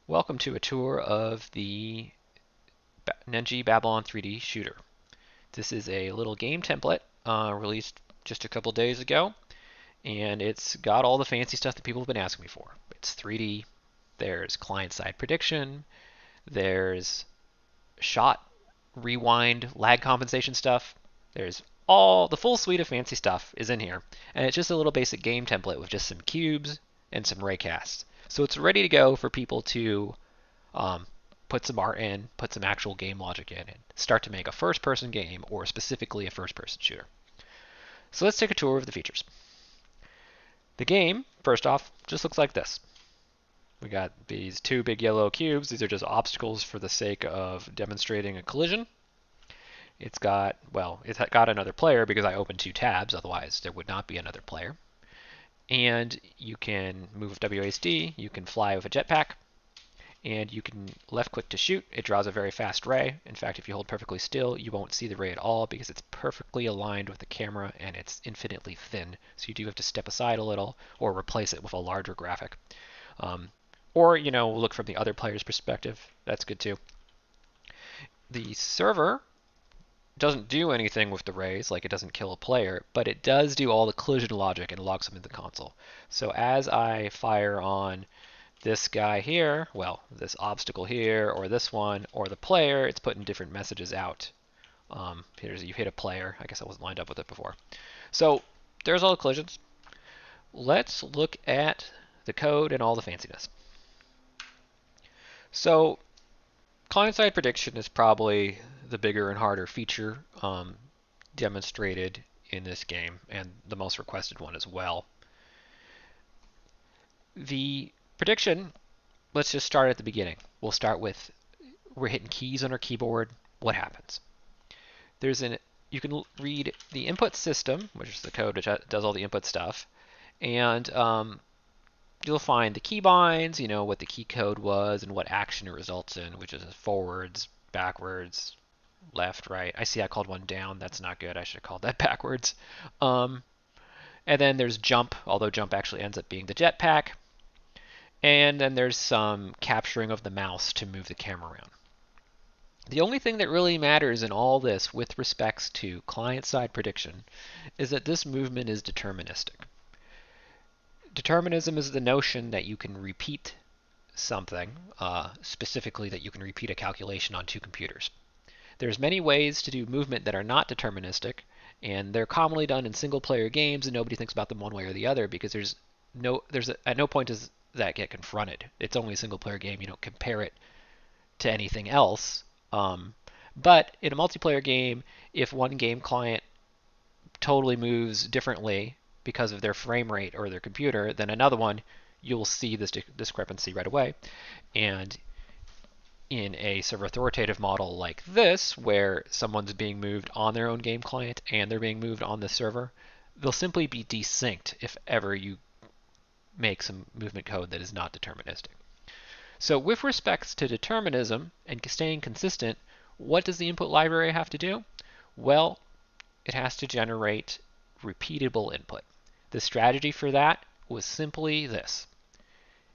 Welcome to a tour of the Nengi Babylon 3D shooter. This is a little game template released just a couple days ago, and it's got all the fancy stuff that people have been asking me for. It's 3D, there's client-side prediction, there's shot, rewind, lag compensation stuff. There's all the full suite of fancy stuff is in here, and it's just a little basic game template with just some cubes and some raycasts. So it's ready to go for people to um, put some art in, put some actual game logic in, and start to make a first-person game or specifically a first-person shooter. So let's take a tour of the features. The game, first off, just looks like this. We got these two big yellow cubes. These are just obstacles for the sake of demonstrating a collision. It's got another player because I opened two tabs, otherwise there would not be another player. And you can move with WASD, you can fly with a jetpack, and you can left click to shoot. It draws a very fast ray. In fact, if you hold perfectly still, you won't see the ray at all because it's perfectly aligned with the camera and it's infinitely thin. So you do have to step aside a little or replace it with a larger graphic. Or, look from the other player's perspective. That's good too. The server doesn't do anything with the rays, like it doesn't kill a player, but it does do all the collision logic and logs them into the console. So as I fire on this guy here, well, this obstacle here, or this one, or the player, it's putting different messages out. Here's you hit a player. I guess I wasn't lined up with it before. So there's all the collisions. Let's look at the code and all the fanciness. So client-side prediction is probably the bigger and harder feature demonstrated in this game, and the most requested one as well. The prediction, let's just start at the beginning. We'll start with we're hitting keys on our keyboard. What happens? You can read the input system, which is the code which does all the input stuff, and you'll find the keybinds, what the key code was and what action it results in, which is forwards, backwards, left, right. I see I called one down. That's not good. I should have called that backwards. And then there's jump, although jump actually ends up being the jetpack. And then there's some capturing of the mouse to move the camera around. The only thing that really matters in all this with respects to client-side prediction is that this movement is deterministic. Determinism is the notion that you can repeat something, specifically that you can repeat a calculation on two computers. There's many ways to do movement that are not deterministic, and they're commonly done in single-player games, and nobody thinks about them one way or the other because at no point does that get confronted. It's only a single-player game. You don't compare it to anything else. But in a multiplayer game, if one game client totally moves differently because of their frame rate or their computer than another one, you'll see this discrepancy right away. And in a server authoritative model like this, where someone's being moved on their own game client and they're being moved on the server, they'll simply be desynced if ever you make some movement code that is not deterministic. So with respects to determinism and staying consistent, what does the input library have to do? Well, it has to generate repeatable input. The strategy for that was simply this.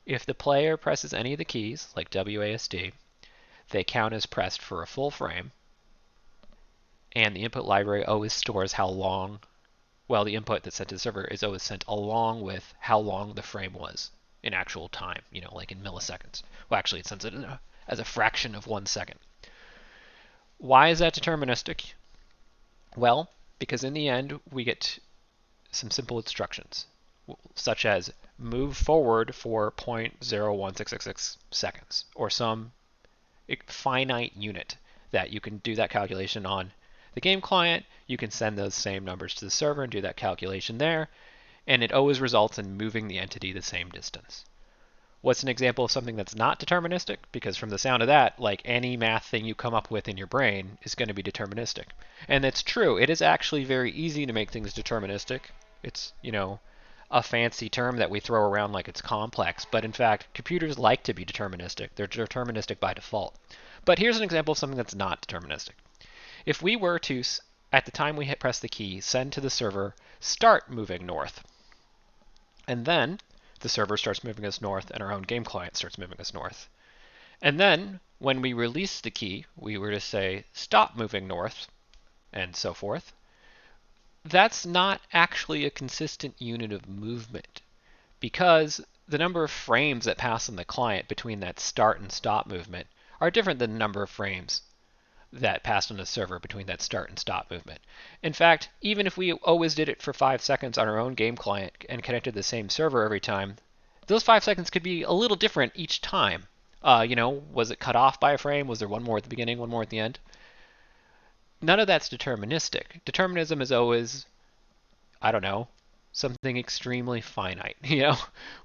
If the player presses any of the keys, like WASD, they count as pressed for a full frame, and the input library always stores how long, well, the input that's sent to the server is always sent along with how long the frame was in actual time, like in milliseconds. Well, actually, it sends it as a fraction of 1 second. Why is that deterministic? Well, because in the end, we get some simple instructions, such as move forward for 0.01666 seconds, or some finite unit that you can do that calculation on the game client. You can send those same numbers to the server and do that calculation there, and it always results in moving the entity the same distance. What's an example of something that's not deterministic? Because from the sound of that, like any math thing you come up with in your brain is going to be deterministic. And that's true. It is actually very easy to make things deterministic. It's, a fancy term that we throw around like it's complex, but in fact, computers like to be deterministic. They're deterministic by default. But here's an example of something that's not deterministic. If we were to, at the time we press the key, send to the server, start moving north, and then the server starts moving us north and our own game client starts moving us north, And then when we release the key, we were to say stop moving north and so forth. That's not actually a consistent unit of movement because the number of frames that pass on the client between that start and stop movement are different than the number of frames that passed on the server between that start and stop movement. In fact, even if we always did it for 5 seconds on our own game client and connected to the same server every time, those 5 seconds could be a little different each time. Was it cut off by a frame? Was there one more at the beginning, one more at the end? None of that's deterministic. Determinism is always, I don't know, something extremely finite.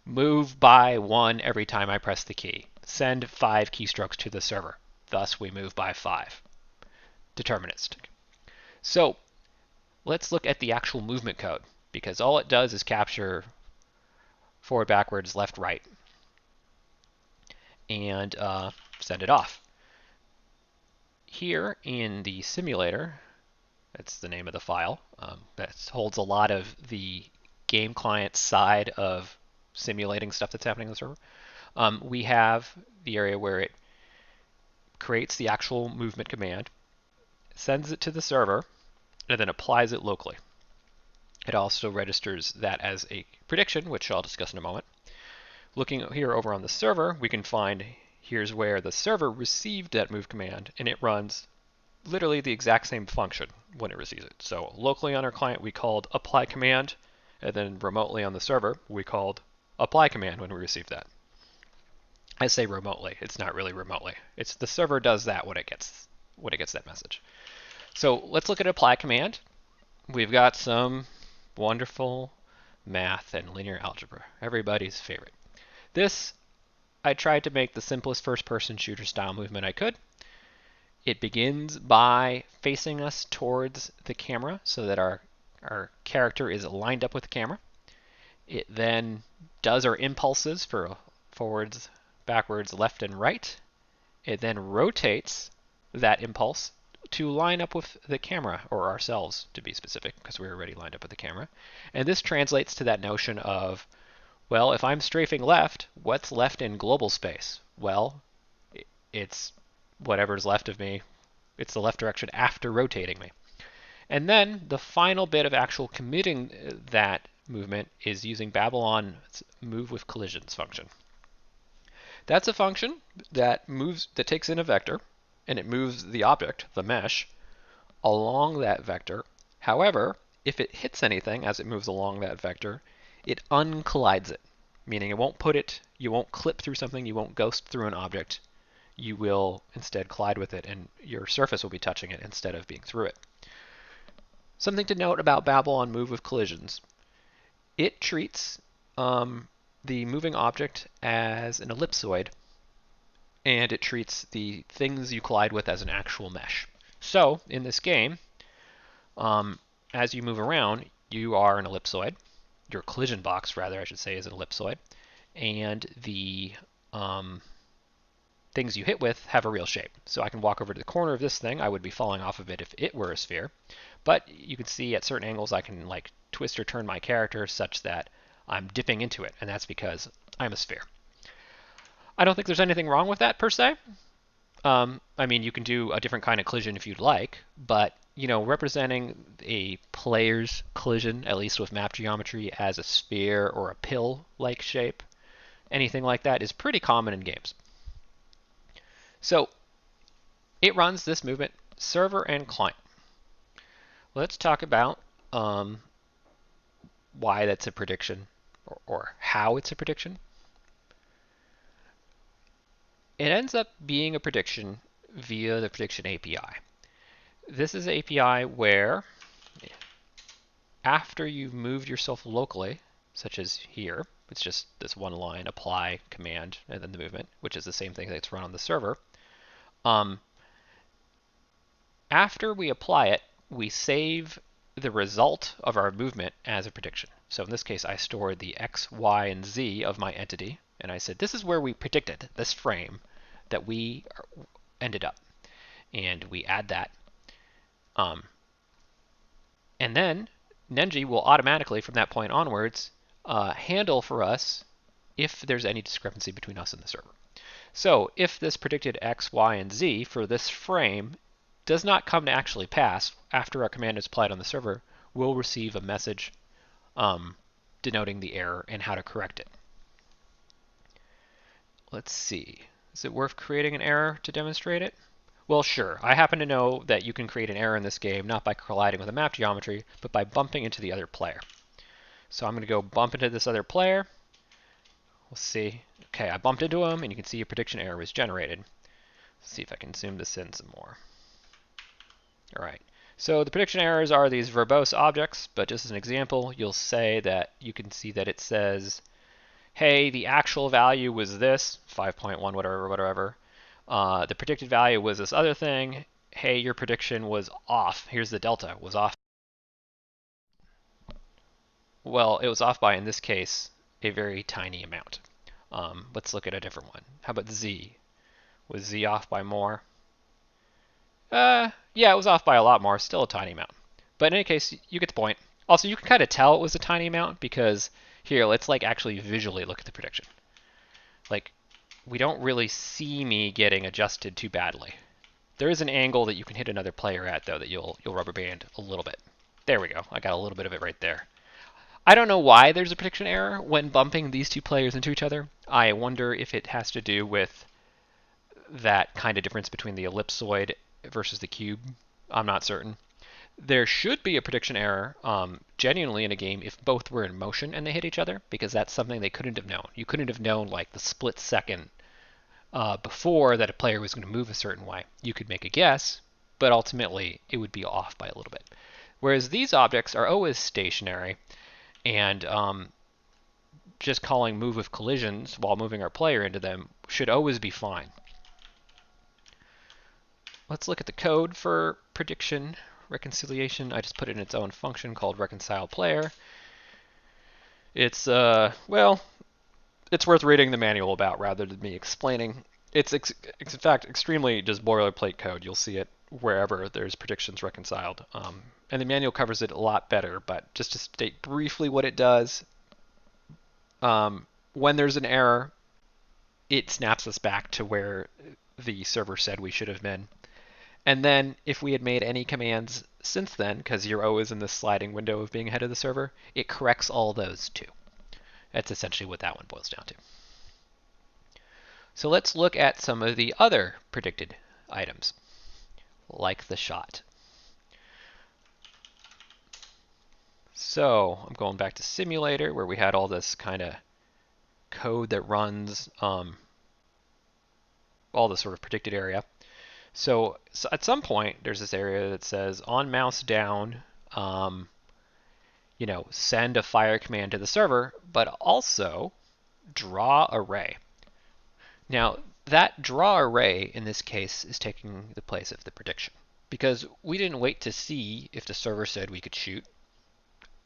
Move by 1 every time I press the key. Send 5 keystrokes to the server. Thus, we move by 5. Deterministic. So let's look at the actual movement code, because all it does is capture forward, backwards, left, right, and send it off. Here in the simulator, that's the name of the file, that holds a lot of the game client side of simulating stuff that's happening on the server. We have the area where it creates the actual movement command, sends it to the server, and then applies it locally. It also registers that as a prediction, which I'll discuss in a moment. Looking here over on the server, we can find here's where the server received that move command, and it runs literally the exact same function when it receives it. So locally on our client, we called apply command, and then remotely on the server, we called apply command when we received that. I say remotely, it's not really remotely. It's the server does that when it gets that message. So let's look at apply command. We've got some wonderful math and linear algebra, everybody's favorite. This, I tried to make the simplest first-person shooter style movement I could. It begins by facing us towards the camera so that our character is lined up with the camera. It then does our impulses for forwards, backwards, left, and right. It then rotates that impulse to line up with the camera, or ourselves to be specific, because we're already lined up with the camera. And this translates to that notion of, well, if I'm strafing left, what's left in global space? Well, it's whatever's left of me. It's the left direction after rotating me. And then the final bit of actual committing that movement is using Babylon's move with collisions function. That's a function that takes in a vector, and it moves the object, the mesh, along that vector. However, if it hits anything as it moves along that vector, it uncollides it, meaning you won't clip through something, you won't ghost through an object. You will instead collide with it, and your surface will be touching it instead of being through it. Something to note about Babylon move with collisions. It treats the moving object as an ellipsoid, and it treats the things you collide with as an actual mesh. So in this game, as you move around, you are an ellipsoid. Your collision box, rather, I should say, is an ellipsoid, and the things you hit with have a real shape. So I can walk over to the corner of this thing. I would be falling off of it if it were a sphere. But you can see at certain angles I can twist or turn my character such that I'm dipping into it, and that's because I'm a sphere. I don't think there's anything wrong with that per se. You can do a different kind of collision if you'd like, but representing a player's collision, at least with map geometry, as a sphere or a pill-like shape, anything like that is pretty common in games. So it runs this movement server and client. Let's talk about why that's a prediction or how it's a prediction. It ends up being a prediction via the prediction API. This is an API where after you've moved yourself locally, such as here, it's just this one line, apply command, and then the movement, which is the same thing that's run on the server. After we apply it, we save the result of our movement as a prediction. So in this case, I stored the X, Y, and Z of my entity, and I said, this is where we predicted this frame that we ended up. And we add that. And then Nengi will automatically, from that point onwards, handle for us if there's any discrepancy between us and the server. So if this predicted x, y, and z for this frame does not come to actually pass after our command is applied on the server, we'll receive a message denoting the error and how to correct it. Let's see. Is it worth creating an error to demonstrate it? Well, sure. I happen to know that you can create an error in this game not by colliding with a map geometry, but by bumping into the other player. So I'm going to go bump into this other player. We'll see. Okay, I bumped into him, and you can see a prediction error was generated. Let's see if I can zoom this in some more. All right. So the prediction errors are these verbose objects, but just as an example, you'll say that you can see that it says, hey, the actual value was this, 5.1, whatever, whatever. The predicted value was this other thing. Hey, your prediction was off. Here's the delta, was off. Well, it was off by, in this case, a very tiny amount. Let's look at a different one. How about Z? Was Z off by more? Yeah, it was off by a lot more, still a tiny amount. But in any case, you get the point. Also, you can kind of tell it was a tiny amount because here, let's like actually visually look at the prediction. Like, we don't really see me getting adjusted too badly. There is an angle that you can hit another player at, though, that you'll rubber band a little bit. There we go. I got a little bit of it right there. I don't know why there's a prediction error when bumping these two players into each other. I wonder if it has to do with that kind of difference between the ellipsoid versus the cube. I'm not certain. There should be a prediction error genuinely in a game if both were in motion and they hit each other, because that's something they couldn't have known. You couldn't have known like the split second before that a player was going to move a certain way. You could make a guess, but ultimately it would be off by a little bit. Whereas these objects are always stationary, and just calling move with collisions while moving our player into them should always be fine. Let's look at the code for prediction reconciliation. I just put it in its own function called reconcile player. It's, well, it's worth reading the manual about rather than me explaining. It's in fact extremely just boilerplate code. You'll see it wherever there's predictions reconciled. And the manual covers it a lot better, but just to state briefly what it does, when there's an error, it snaps us back to where the server said we should have been. And then if we had made any commands since then, because you're always in this sliding window of being ahead of the server, it corrects all those too. That's essentially what that one boils down to. So let's look at some of the other predicted items, like the shot. So I'm going back to simulator where we had all this kind of code that runs all the sort of predicted area. So at some point, there's this area that says on mouse down, send a fire command to the server, but also draw array. Now, that draw array in this case is taking the place of the prediction, because we didn't wait to see if the server said we could shoot,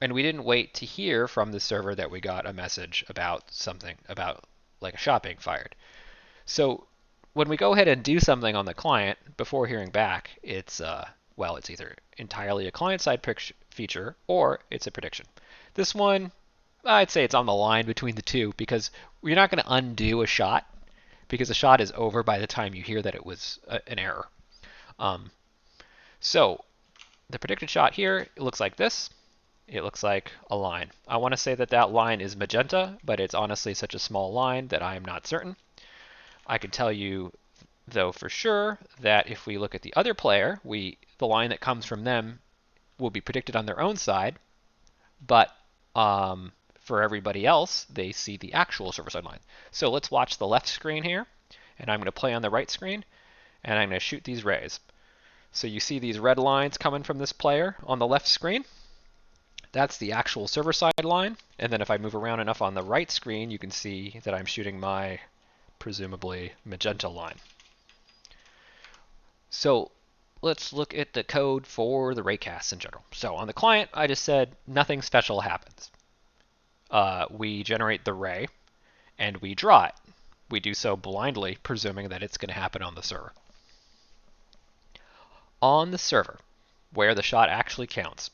and we didn't wait to hear from the server that we got a message about something, about like a shot being fired. So when we go ahead and do something on the client before hearing back, it's it's either entirely a client-side feature or it's a prediction. This one, I'd say it's on the line between the two, because you're not going to undo a shot, because a shot is over by the time you hear that it was an error. So the predicted shot here, it looks like this. It looks like a line. I want to say that that line is magenta, but it's honestly such a small line that I am not certain. I can tell you, though, for sure that if we look at the other player, the line that comes from them will be predicted on their own side, but for everybody else, they see the actual server-side line. So let's watch the left screen here, and I'm going to play on the right screen, and I'm going to shoot these rays. So you see these red lines coming from this player on the left screen. That's the actual server-side line, and then if I move around enough on the right screen, you can see that I'm shooting my presumably magenta line. So let's look at the code for the raycasts in general. So on the client, I just said nothing special happens. We generate the ray, and we draw it. We do so blindly, presuming that it's going to happen on the server. On the server, where the shot actually counts,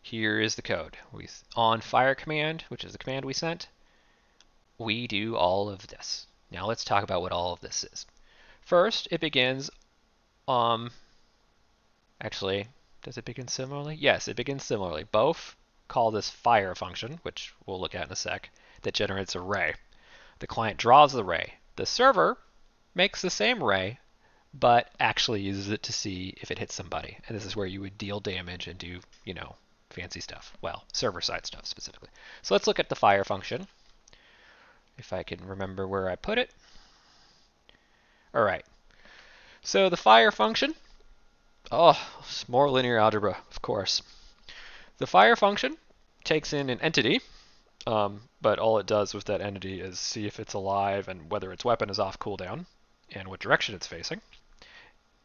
here is the code. On fire command, which is the command we sent, we do all of this. Now let's talk about what all of this is. First, it begins, actually, does it begin similarly? Yes, it begins similarly. Both call this fire function, which we'll look at in a sec, that generates a ray. The client draws the ray. The server makes the same ray, but actually uses it to see if it hits somebody. And this is where you would deal damage and do, fancy stuff. Well, server-side stuff specifically. So let's look at the fire function, if I can remember where I put it. All right. So the fire function, it's more linear algebra, of course. The fire function takes in an entity, but all it does with that entity is see if it's alive and whether its weapon is off cooldown and what direction it's facing.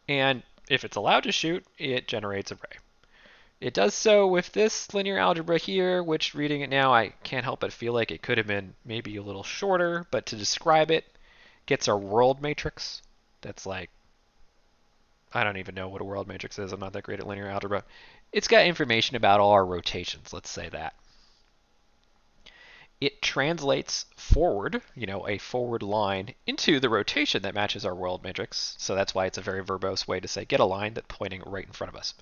And if it's allowed to shoot, it generates a ray. It does so with this linear algebra here, which reading it now, I can't help but feel like it could have been maybe a little shorter, but to describe it, gets our world matrix. That's like, I don't even know what a world matrix is. I'm not that great at linear algebra. It's got information about all our rotations, let's say that. It translates forward, a forward line, into the rotation that matches our world matrix. So that's why it's a very verbose way to say get a line that's pointing right in front of us.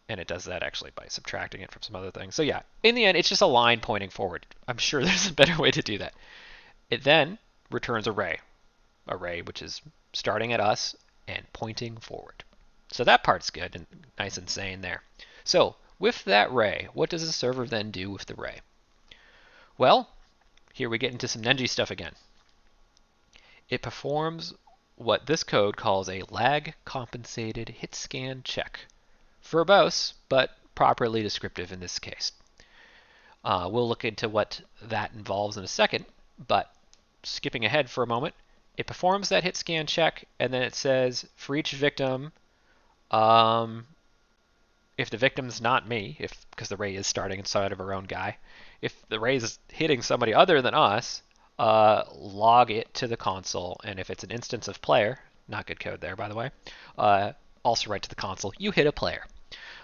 And it does that actually by subtracting it from some other things. So yeah, in the end, it's just a line pointing forward. I'm sure there's a better way to do that. It then returns a ray which is starting at us and pointing forward. So that part's good and nice and sane there. So with that ray, what does the server then do with the ray? Well, here we get into some nengi stuff again. It performs what this code calls a lag compensated hit scan check. Verbose, but properly descriptive in this case. We'll look into what that involves in a second, but skipping ahead for a moment, it performs that hit scan check, and then it says for each victim, if the victim's not me, because the ray is starting inside of our own guy, if the ray is hitting somebody other than us, log it to the console, and if it's an instance of player, not good code there by the way, also write to the console, you hit a player.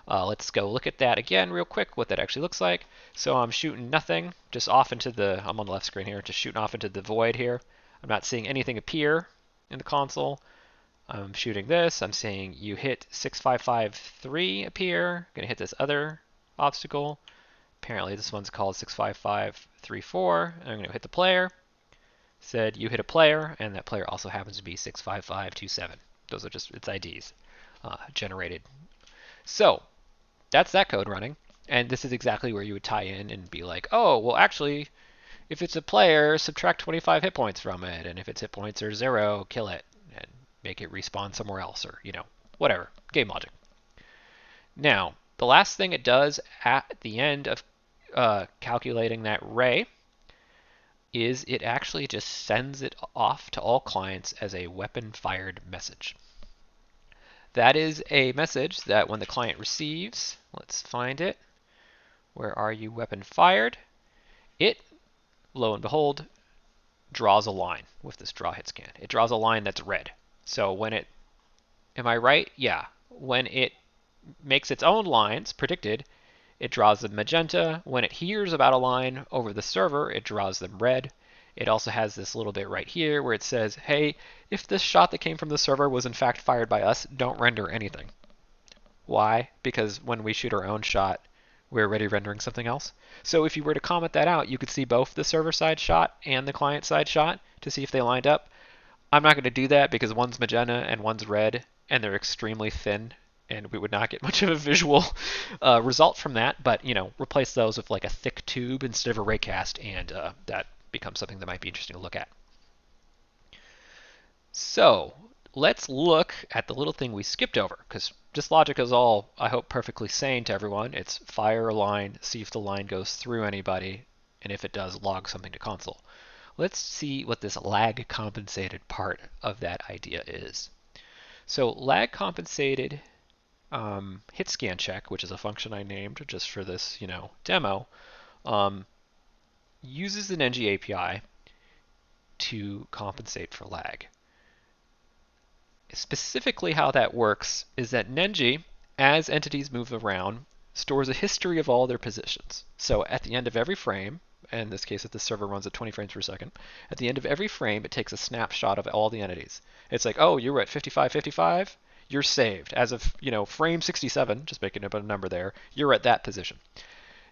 Let's go look at that again real quick, what that actually looks like. So I'm shooting nothing, just off into I'm on the left screen here, just shooting off into the void here. I'm not seeing anything appear in the console. I'm shooting this, I'm saying you hit 6553 appear. I'm gonna hit this other obstacle. Apparently this one's called 65534. I'm gonna hit the player. Said you hit a player, and that player also happens to be 65527. Those are just its IDs generated. So that's that code running, and this is exactly where you would tie in and be like, oh, well actually, if it's a player, subtract 25 hit points from it, and if its hit points are 0, kill it, and make it respawn somewhere else, or, whatever, game logic. Now, the last thing it does at the end of calculating that ray is it actually just sends it off to all clients as a weapon-fired message. That is a message that when the client receives, let's find it. Where are you, weapon fired? It, lo and behold, draws a line with this draw hit scan. It draws a line that's red. So when it, am I right? Yeah. When it makes its own lines predicted, it draws them magenta. When it hears about a line over the server, it draws them red. It also has this little bit right here where it says, hey, if this shot that came from the server was in fact fired by us, don't render anything. Why? Because when we shoot our own shot, we're already rendering something else. So if you were to comment that out, you could see both the server-side shot and the client-side shot to see if they lined up. I'm not going to do that because one's magenta and one's red, and they're extremely thin, and we would not get much of a visual result from that. But, replace those with like a thick tube instead of a raycast, and that becomes something that might be interesting to look at. So let's look at the little thing we skipped over, because this logic is all, I hope, perfectly sane to everyone. It's fire a line, see if the line goes through anybody, and if it does, log something to console. Let's see what this lag compensated part of that idea is. So lag compensated hit scan check, which is a function I named just for this demo, uses the nengi API to compensate for lag. Specifically how that works is that nengi, as entities move around, stores a history of all their positions. So at the end of every frame, in this case if the server runs at 20 frames per second, at the end of every frame it takes a snapshot of all the entities. It's like, oh, you were at 55, you're saved. As of, frame 67, just making up a number there, you're at that position.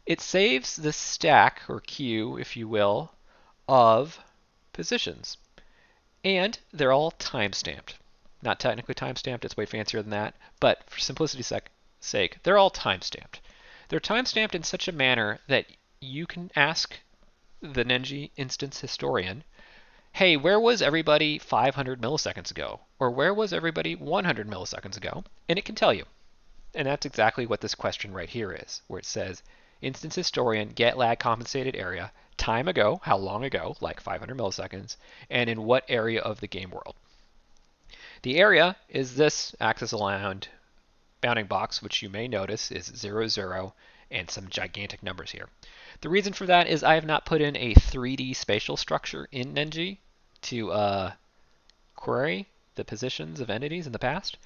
It saves the stack, or queue, if you will, of positions. And they're all time-stamped. Not technically time-stamped, it's way fancier than that, but for simplicity's sake, they're all time-stamped. They're time-stamped in such a manner that you can ask the Nengi instance historian, hey, where was everybody 500 milliseconds ago? Or where was everybody 100 milliseconds ago? And it can tell you. And that's exactly what this question right here is, where it says, instance historian, get lag compensated area, time ago, how long ago, like 500 milliseconds, and in what area of the game world. The area is this axis aligned bounding box, which you may notice is 0, 0, and some gigantic numbers here. The reason for that is I have not put in a 3D spatial structure in Nengi to query the positions of entities in the past.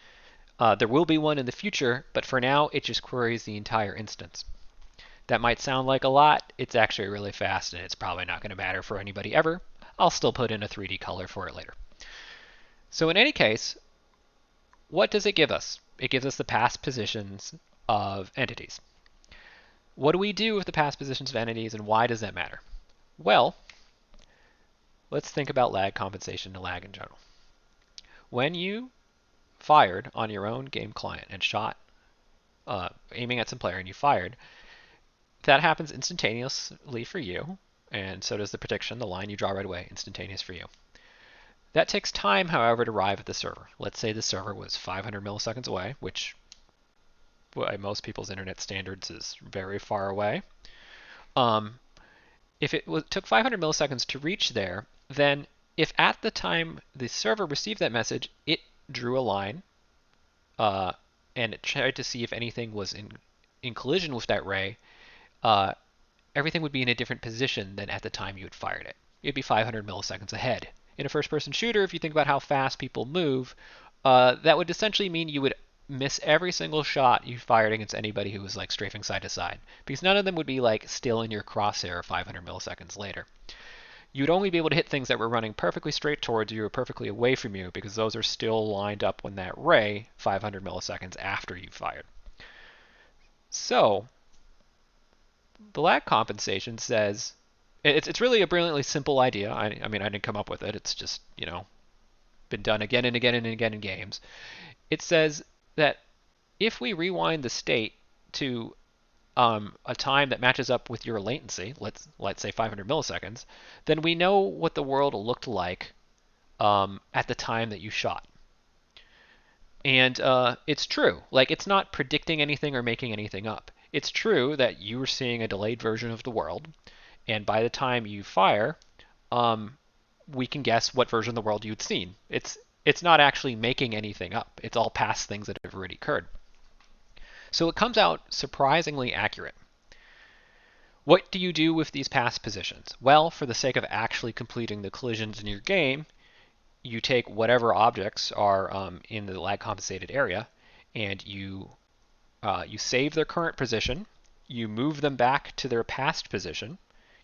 There will be one in the future, but for now it just queries the entire instance. That might sound like a lot. It's actually really fast, and it's probably not going to matter for anybody ever. I'll still put in a 3D color for it later. So in any case, what does it give us? It gives us the past positions of entities. What do we do with the past positions of entities, and why does that matter? Well, let's think about lag compensation and lag in general. When you fired on your own game client and shot, aiming at some player, and you fired, that happens instantaneously for you, and so does the prediction, the line you draw right away, instantaneous for you. That takes time, however, to arrive at the server. Let's say the server was 500 milliseconds away, which by most people's internet standards is very far away. If it took 500 milliseconds to reach there, then if at the time the server received that message, it drew a line and it tried to see if anything was in collision with that ray, everything would be in a different position than at the time you had fired it. It'd be 500 milliseconds ahead. In a first-person shooter, if you think about how fast people move, that would essentially mean you would miss every single shot you fired against anybody who was like strafing side to side, because none of them would be like still in your crosshair 500 milliseconds later. You would only be able to hit things that were running perfectly straight towards you or perfectly away from you, because those are still lined up when that ray 500 milliseconds after you fired. So the lag compensation says, it's really a brilliantly simple idea. I mean, I didn't come up with it. It's just, been done again and again and again in games. It says that if we rewind the state to a time that matches up with your latency, let's say 500 milliseconds, then we know what the world looked like at the time that you shot. And it's true. Like, it's not predicting anything or making anything up. It's true that you were seeing a delayed version of the world, and by the time you fire, we can guess what version of the world you'd seen. It's not actually making anything up. It's all past things that have already occurred. So it comes out surprisingly accurate. What do you do with these past positions? Well, for the sake of actually completing the collisions in your game, you take whatever objects are in the lag compensated area, and you save their current position, you move them back to their past position,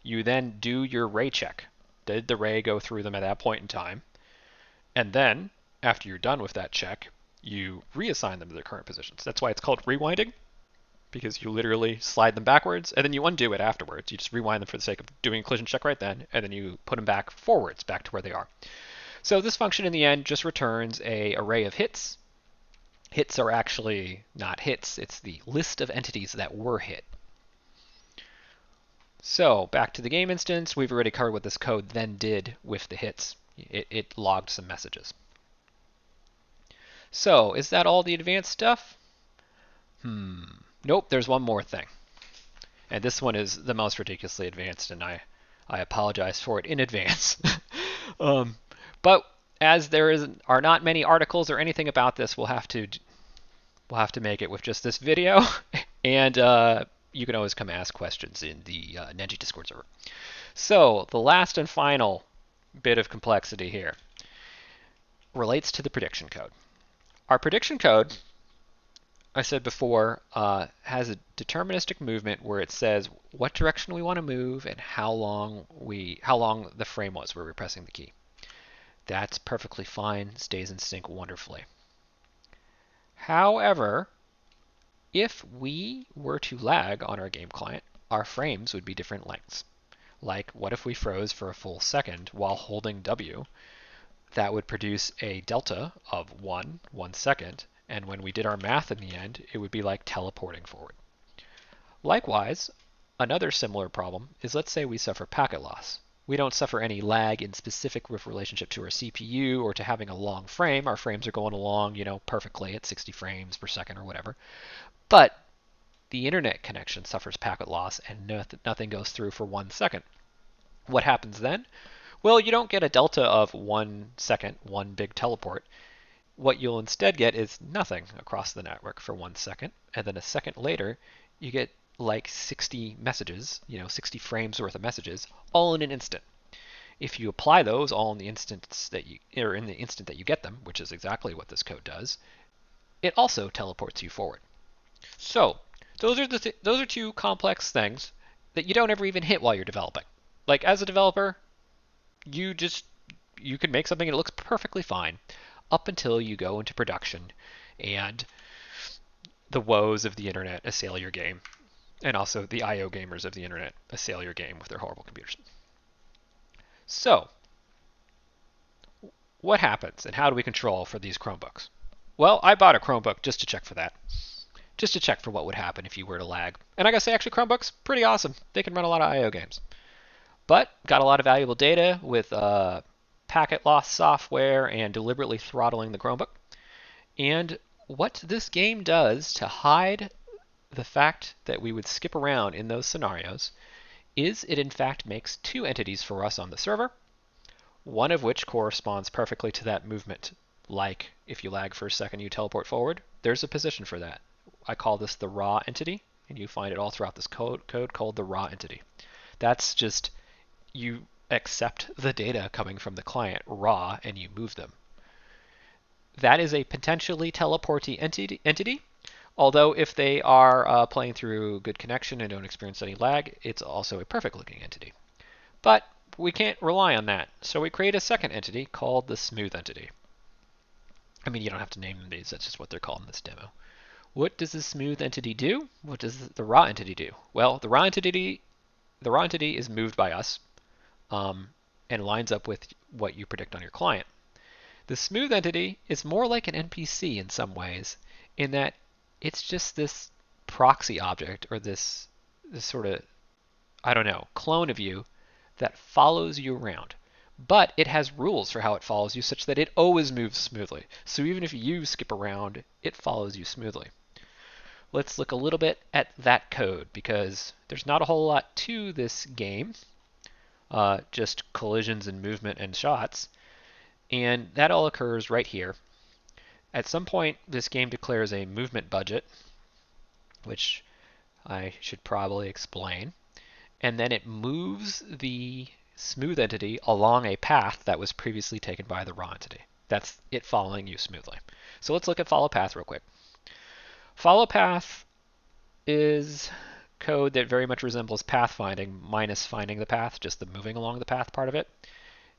you then do your ray check. Did the ray go through them at that point in time? And then, after you're done with that check, you reassign them to their current positions. That's why it's called rewinding, because you literally slide them backwards, and then you undo it afterwards. You just rewind them for the sake of doing a collision check right then, and then you put them back forwards, back to where they are. So this function in the end just returns an array of hits. Hits are actually not hits, it's the list of entities that were hit. So back to the game instance, we've already covered what this code then did with the hits. It logged some messages. So is that all the advanced stuff? Nope, there's one more thing. And this one is the most ridiculously advanced, and I apologize for it in advance. But as there are not many articles or anything about this, we'll have to make it with just this video, and you can always come ask questions in the Nengi Discord server. So the last and final bit of complexity here relates to the prediction code. Our prediction code I said before, has a deterministic movement where it says what direction we want to move and how long the frame was where we're pressing the key. That's perfectly fine, stays in sync wonderfully. However, if we were to lag on our game client, our frames would be different lengths. Like, what if we froze for a full second while holding W? That would produce a delta of 1 second, and when we did our math in the end, it would be like teleporting forward. Likewise, another similar problem is, let's say we suffer packet loss. We don't suffer any lag in specific with relationship to our CPU or to having a long frame. Our frames are going along, perfectly at 60 frames per second or whatever. But the internet connection suffers packet loss and nothing goes through for 1 second. What happens then? Well, you don't get a delta of 1 second, one big teleport. What you'll instead get is nothing across the network for 1 second, and then a second later, you get like 60 messages, 60 frames worth of messages, all in an instant. If you apply those all in the instant that you get them, which is exactly what this code does, it also teleports you forward. So those are two complex things that you don't ever even hit while you're developing. Like, as a developer, you can make something that looks perfectly fine up until you go into production and the woes of the internet assail your game, and also the IO gamers of the internet assail your game with their horrible computers. So, what happens and how do we control for these Chromebooks? Well, I bought a Chromebook just to check for that. Just to check for what would happen if you were to lag. And I gotta say, actually, Chromebooks, pretty awesome. They can run a lot of IO games. But got a lot of valuable data with packet loss software and deliberately throttling the Chromebook. And what this game does to hide the fact that we would skip around in those scenarios is it in fact makes two entities for us on the server, one of which corresponds perfectly to that movement. Like, if you lag for a second, you teleport forward, there's a position for that. I call this the raw entity, and you find it all throughout this code called the raw entity. That's just, you accept the data coming from the client raw and you move them. That is a potentially teleporty entity, although if they are playing through good connection and don't experience any lag, it's also a perfect looking entity. But we can't rely on that, so we create a second entity called the smooth entity. I mean, you don't have to name them these, that's just what they're called in this demo. What does the smooth entity do? What does the raw entity do? Well, the raw entity is moved by us and lines up with what you predict on your client. The smooth entity is more like an NPC in some ways, in that it's just this proxy object, or this sort of, clone of you that follows you around. But it has rules for how it follows you such that it always moves smoothly. So even if you skip around, it follows you smoothly. Let's look a little bit at that code, because there's not a whole lot to this game, just collisions and movement and shots. And that all occurs right here. At some point, this game declares a movement budget, which I should probably explain. And then it moves the smooth entity along a path that was previously taken by the raw entity. That's it following you smoothly. So let's look at follow path real quick. Follow path is code that very much resembles pathfinding minus finding the path, just the moving along the path part of it.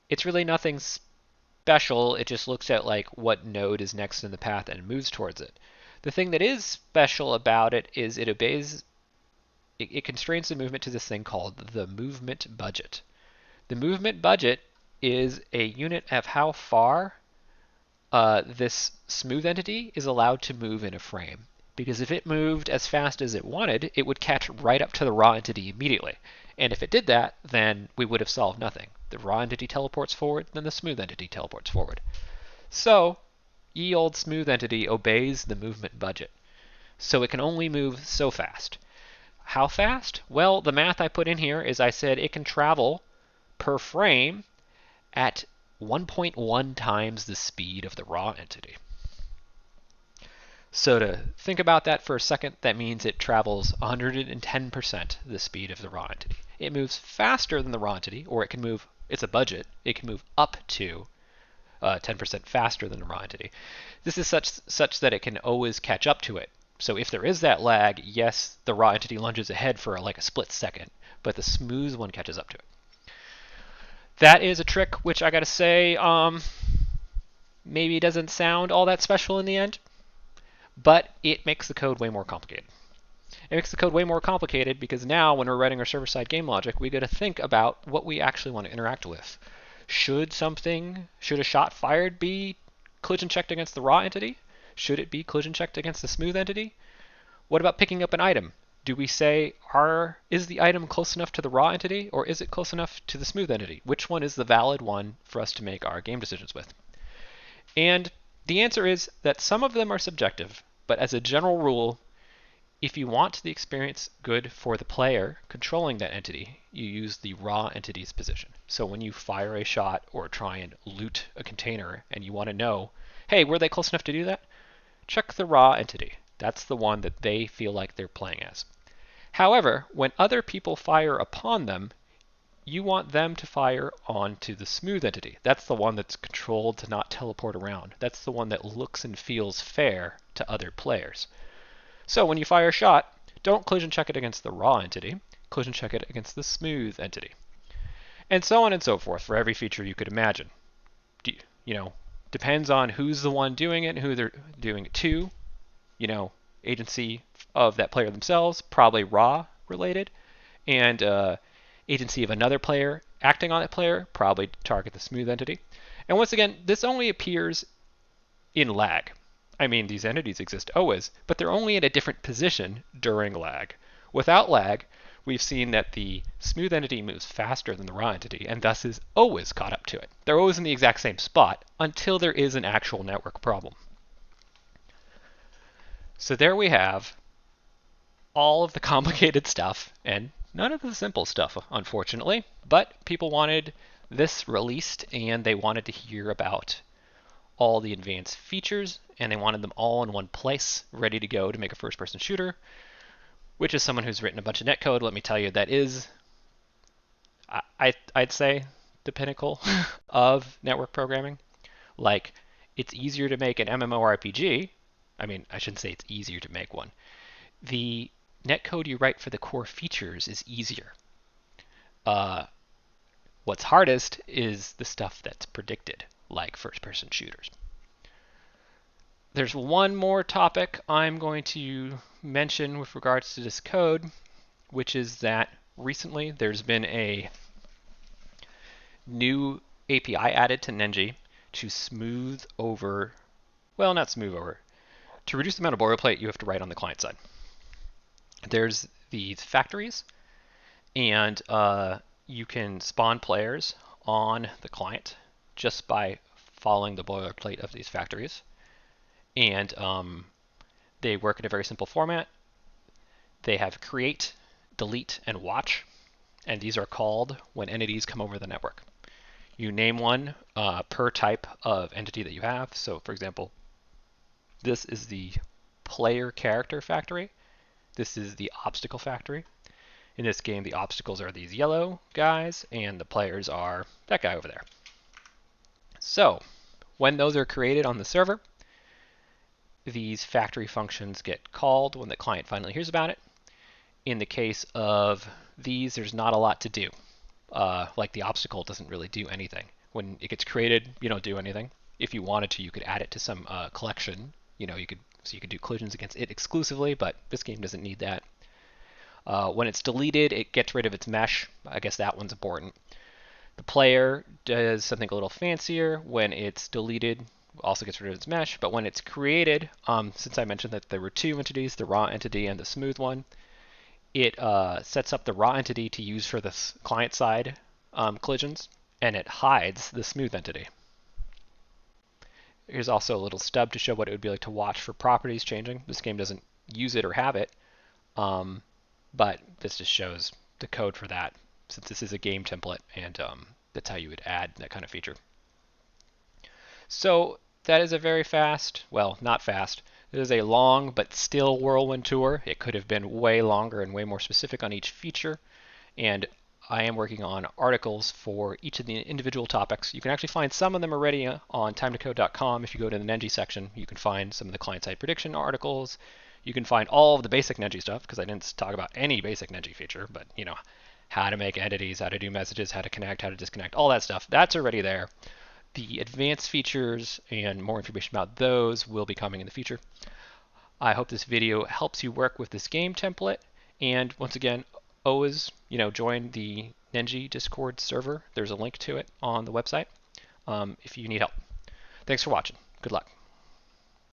It's really nothing special. It just looks at like what node is next in the path and moves towards it. The thing that is special about it is it constrains the movement to this thing called the movement budget. The movement budget is a unit of how far this smooth entity is allowed to move in a frame. Because if it moved as fast as it wanted, it would catch right up to the raw entity immediately. And if it did that, then we would have solved nothing. The raw entity teleports forward, then the smooth entity teleports forward. So, ye old smooth entity obeys the movement budget. So it can only move so fast. How fast? Well, the math I put in here is I said it can travel per frame at 1.1 times the speed of the raw entity. So to think about that for a second, that means it travels 110% the speed of the raw entity. It moves faster than the raw entity, or it can move, it's a budget, it can move up to 10% faster than the raw entity. This is such that it can always catch up to it. So if there is that lag, yes, the raw entity lunges ahead for like a split second, but the smooth one catches up to it. That is a trick which I gotta say, maybe doesn't sound all that special in the end, but it makes the code way more complicated. It makes the code way more complicated because now when we're writing our server-side game logic, we got to think about what we actually want to interact with. Should a shot fired be collision checked against the raw entity? Should it be collision checked against the smooth entity? What about picking up an item? Do we say, is the item close enough to the raw entity or is it close enough to the smooth entity? Which one is the valid one for us to make our game decisions with? And the answer is that some of them are subjective, but as a general rule, if you want the experience good for the player controlling that entity, you use the raw entity's position. So when you fire a shot or try and loot a container and you want to know, hey, were they close enough to do that? Check the raw entity. That's the one that they feel like they're playing as. However, when other people fire upon them, you want them to fire onto the smooth entity. That's the one that's controlled to not teleport around. That's the one that looks and feels fair to other players. So when you fire a shot, don't collision check it against the raw entity, collision check it against the smooth entity. And so on and so forth for every feature you could imagine. Depends on who's the one doing it and who they're doing it to. Agency of that player themselves, probably raw related, and agency of another player acting on that player, probably target the smooth entity. And once again, this only appears in lag. I mean, these entities exist always, but they're only in a different position during lag. Without lag, we've seen that the smooth entity moves faster than the raw entity, and thus is always caught up to it. They're always in the exact same spot until there is an actual network problem. So there we have all of the complicated stuff, and none of the simple stuff, unfortunately. But people wanted this released, and they wanted to hear about all the advanced features, and they wanted them all in one place, ready to go to make a first-person shooter, which is someone who's written a bunch of netcode. Let me tell you, that is, I'd say, the pinnacle of network programming. Like, it's easier to make an MMORPG. I mean, I shouldn't say it's easier to make one. The netcode you write for the core features is easier. What's hardest is the stuff that's predicted, like first-person shooters. There's one more topic I'm going to mention with regards to this code, which is that recently there's been a new API added to Nengi to smooth over, well, not smooth over, to reduce the amount of boilerplate you have to write on the client side. There's these factories, and you can spawn players on the client just by following the boilerplate of these factories. And they work in a very simple format. They have create, delete, and watch, and these are called when entities come over the network. You name one per type of entity that you have. So for example, this is the player character factory. This is the obstacle factory. In this game, the obstacles are these yellow guys, and the players are that guy over there. So when those are created on the server, these factory functions get called when the client finally hears about it. In the case of these, there's not a lot to do. Like the obstacle doesn't really do anything. When it gets created, you don't do anything. If you wanted to, you could add it to some collection. You could do collisions against it exclusively, but this game doesn't need that. When it's deleted, it gets rid of its mesh. I guess that one's important. The player does something a little fancier. When it's deleted, also gets rid of its mesh. But when it's created, since I mentioned that there were two entities, the raw entity and the smooth one, it sets up the raw entity to use for the client side collisions, and it hides the smooth entity. Here's also a little stub to show what it would be like to watch for properties changing. This game doesn't use it or have it, but this just shows the code for that, since this is a game template, and that's how you would add that kind of feature. So that is a very fast, well, not fast, it is a long but still whirlwind tour. It could have been way longer and way more specific on each feature, and I am working on articles for each of the individual topics. You can actually find some of them already on timetocode.com. If you go to the Nengi section, you can find some of the client-side prediction articles. You can find all of the basic nengi stuff, because I didn't talk about any basic nengi feature, but how to make entities, how to do messages, how to connect, how to disconnect, all that stuff, that's already there. The advanced features and more information about those will be coming in the future. I hope this video helps you work with this game template. And once again, always, join the Nengi Discord server. There's a link to it on the website if you need help. Thanks for watching. Good luck.